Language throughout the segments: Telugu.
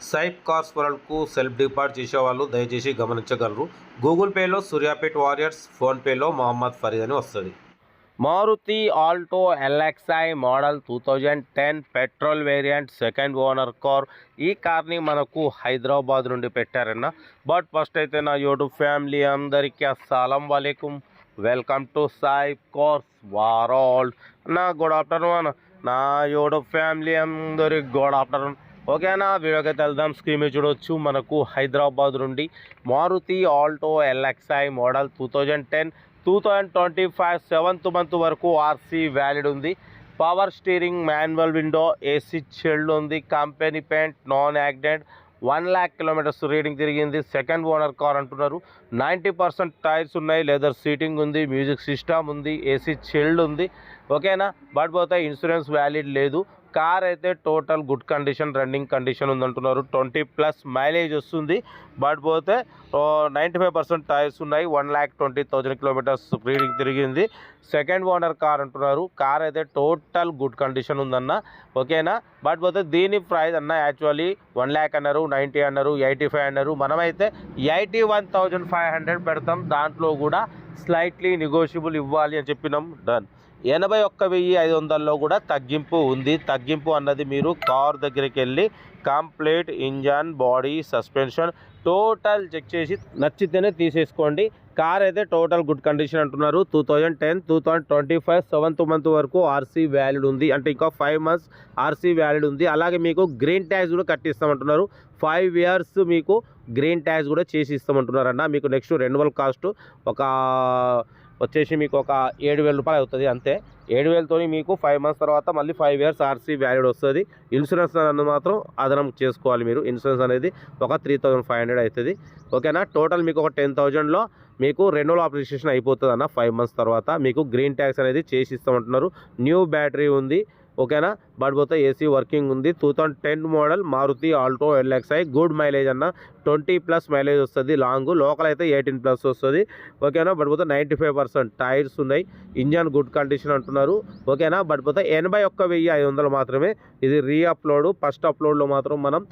సైప్ కార్స్ వరల్డ్కు సెల్ఫ్ డిపార్ట్ చేసేవాళ్ళు దయచేసి గమనించగలరు. గూగుల్ పేలో సూర్యాపేట్ వారియర్స్, ఫోన్పేలో మొహమ్మద్ ఫరీద్ అని వస్తుంది. Maruti Alto LXI model 2010 petrol variant second owner car. ఈ కార్ని మనకు హైదరాబాద్ నుండి పెట్టారన్న. బట్ ఫస్ట్ అయితే నా యూట్యూబ్ ఫ్యామిలీ అందరికీ అస్సలం వాలేకుమ్. వెల్కమ్ టు సైప్ కార్స్ వరల్డ్. నా గుడ్ ఆఫ్టర్నూన్ అన్న. నా యూట్యూబ్ ఫ్యామిలీ అందరికి గుడ్ ఆఫ్టర్నూన్. ఓకేనా, వీడియోకి అయితే వెళ్దాం. స్క్రీన్ మీద చూడవచ్చు మనకు హైదరాబాద్ నుండి Maruti Alto LXI model 2010 2025 7th month వరకు ఆర్సీ వ్యాలిడ్ ఉంది. Power steering, manual window, AC chilled ఉంది. Company paint, non accident. 1 lakh kilometers reading తిరిగింది. సెకండ్ ఓనర్ కార్ అంటున్నారు. 90% టైర్స్ ఉన్నాయి. లెదర్ సీటింగ్ ఉంది. మ్యూజిక్ సిస్టమ్ ఉంది. ఏసీ చిల్డ్ ఉంది. ఓకేనా, బట్ పోతే ఇన్సూరెన్స్ వ్యాలిడ్ లేదు. కార్ అయితే total good condition, running condition ఉందంటున్నారు. 20+ మైలేజ్ వస్తుంది. బట్ పోతే 95% టైర్స్ ఉన్నాయి. 1,20,000 kilometers రీడింగ్ తిరిగింది. సెకండ్ ఓనర్ కార్ అంటున్నారు. కార్ అయితే టోటల్ గుడ్ కండిషన్ ఉందన్న. ఓకేనా, బట్ పోతే దీని ప్రైస్ అన్న యాక్చువల్లీ 1 lakh అన్నారు, 90 అన్నారు, 85 అన్నారు. మనమైతే 81,500 పెడతాం. దాంట్లో కూడా స్లైట్లీ నెగోషియబుల్ ఇవ్వాలి అని చెప్పినాం. డన్. 81,500లో కూడా తగ్గింపు ఉంది. తగ్గింపు అన్నది మీరు కార్ దగ్గరికి వెళ్ళి complete engine, body, suspension total check చేసి నచ్చితేనే తీసేసుకోండి. కార్ అయితే టోటల్ గుడ్ కండిషన్ అంటున్నారు. 2010 2025 7th మంత్ వరకు ఆర్సీ వ్యాలిడ్ ఉంది. అంటే ఇంకా 5 months ఆర్సీ వ్యాలిడ్ ఉంది. అలాగే మీకు గ్రీన్ ట్యాక్స్ కూడా కట్టిస్తామంటున్నారు. 5 years మీకు గ్రీన్ ట్యాక్స్ కూడా చేసి ఇస్తామంటున్నారు అన్న. మీకు నెక్స్ట్ రెన్యువల్ కాస్ట్ వచ్చేసి మీకు ఒక 7,000 రూపాయలు అవుతుంది అంతే. 7,000తో మీకు 5 months తర్వాత మళ్ళీ 5 years ఆర్సీ వ్యాలిడ్ వస్తుంది. ఇన్సూరెన్స్ అన్నది మాత్రం అదనం చేసుకోవాలి మీరు. ఇన్సూరెన్స్ అనేది ఒక 3,500 అవుతుంది. ఓకేనా, టోటల్ మీకు ఒక 10,000లో మీకు రెన్యువల్ అప్లికేషన్ అయిపోతుంది అన్న. 5 months తర్వాత మీకు గ్రీన్ ట్యాక్స్ అనేది చేసి ఇస్తామంటున్నారు. న్యూ బ్యాటరీ ఉంది. ఓకేనా, బట్ పోతే ఏసీ వర్కింగ్ ఉంది. 2010 model Maruti Alto LXI. Good mileage అన్న. 20+ మైలేజ్ వస్తుంది. లాంగ్ లోకల్ అయితే 18+ వస్తుంది. ఓకేనా, బట్ పోతే 95% టైర్స్ ఉన్నాయి. ఇంజన్ గుడ్ కండిషన్ అంటున్నారు. ఓకేనా, బట్ పోతే 81,500 మాత్రమే. ఇది రీఅప్లోడ్. ఫస్ట్ అప్లోడ్లో మాత్రం మనం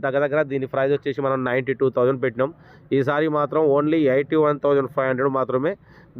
దగ్గర దీని ప్రైస్ వచ్చేసి మనం 92,000 పెట్టినాం. ఈసారి మాత్రం ఓన్లీ 81,500 మాత్రమే.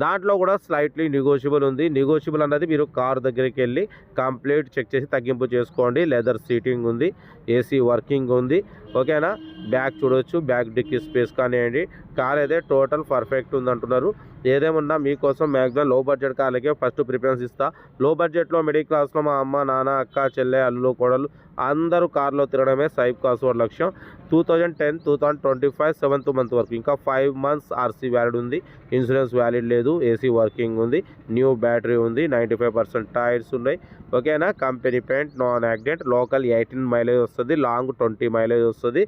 దాంట్లో కూడా స్లైట్లీ నెగోషియబుల్ ఉంది. నెగోషియబుల్ అన్నది మీరు కార్ దగ్గరికి వెళ్ళి కంప్లీట్ చెక్ చేసి తగ్గింపు చేసుకోండి. లెదర్ సీటింగ్ ఉంది. ఏసీ వర్కింగ్ ఉంది. ఓకేనా, బ్యాక్ చూడవచ్చు. బ్యాక్ డిక్కీ స్పేస్ కానివ్వండి. కార్ అయితే టోటల్ పర్ఫెక్ట్ ఉంది అంటున్నారు. ఏదేమన్నా మీకోసం మ్యాక్సిమం లో బడ్జెట్ కార్లకే ఫస్ట్ ప్రిఫరెన్స్ ఇస్తా. లో బడ్జెట్లో మిడిల్ క్లాస్లో మా అమ్మ, నాన్న, అక్క, చెల్లె, అల్లు, కోడలు అందరూ కార్లో తిరగడమే సైప్ కార్స్ వారి లక్ష్యం. 2010 2025 7th మంత్ వరకు ఇంకా 5 months ఆర్సీ వ్యాలిడ్ ఉంది. ఇన్సూరెన్స్ వ్యాలిడ్ లేదు. ఏసీ వర్కింగ్ ఉంది. న్యూ బ్యాటరీ ఉంది. 95% టైర్స్ ఉన్నాయి. ఓకేనా, company paint, non accident. Local 18 mileage వస్తుంది. లాంగ్ 20 మైలేజ్ వస్తుంది.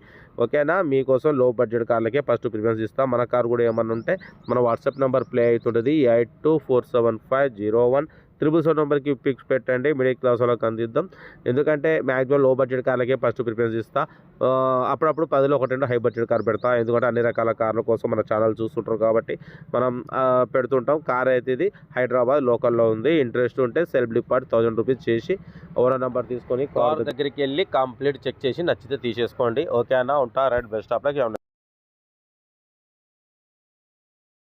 ఓకేనా, మీకోసం లో బడ్జెట్ కార్లకే ఫస్ట్ ప్రిఫరెన్స్ ఇస్తాం. మన కార్ కూడా ఏమన్నా ఉంటే మన వాట్సాప్ నెంబర్ ప్లే అవుతుంటుంది. 8247501777 నెంబర్కి పిక్స్ పెట్టండి. మిడిల్ క్లాస్ వాళ్ళకి అందిద్దాం. ఎందుకంటే మ్యాక్సిమం లో బడ్జెట్ కార్లకే ఫస్ట్ ప్రిఫరెన్స్ ఇస్తా. అప్పుడప్పుడు 10లో 1 హై బడ్జెట్ కార్ పెడతా. ఎందుకంటే అన్ని రకాల కార్ల కోసం మన ఛానల్ చూస్తుంటారు కాబట్టి మనం పెడుతుంటాం. కార్ అయితే ఇది హైదరాబాద్ లోకల్లో ఉంది. ఇంట్రెస్ట్ ఉంటే సెల్ఫ్ డిపార్ట్ 1000 రూపీస్ చేసి ఓనర్ నెంబర్ తీసుకొని కార్ దగ్గరికి వెళ్ళి కంప్లీట్ చెక్ చేసి నచ్చితే తీసేసుకోండి. ఓకే అన్న, ఉంటా. Right, best of luck.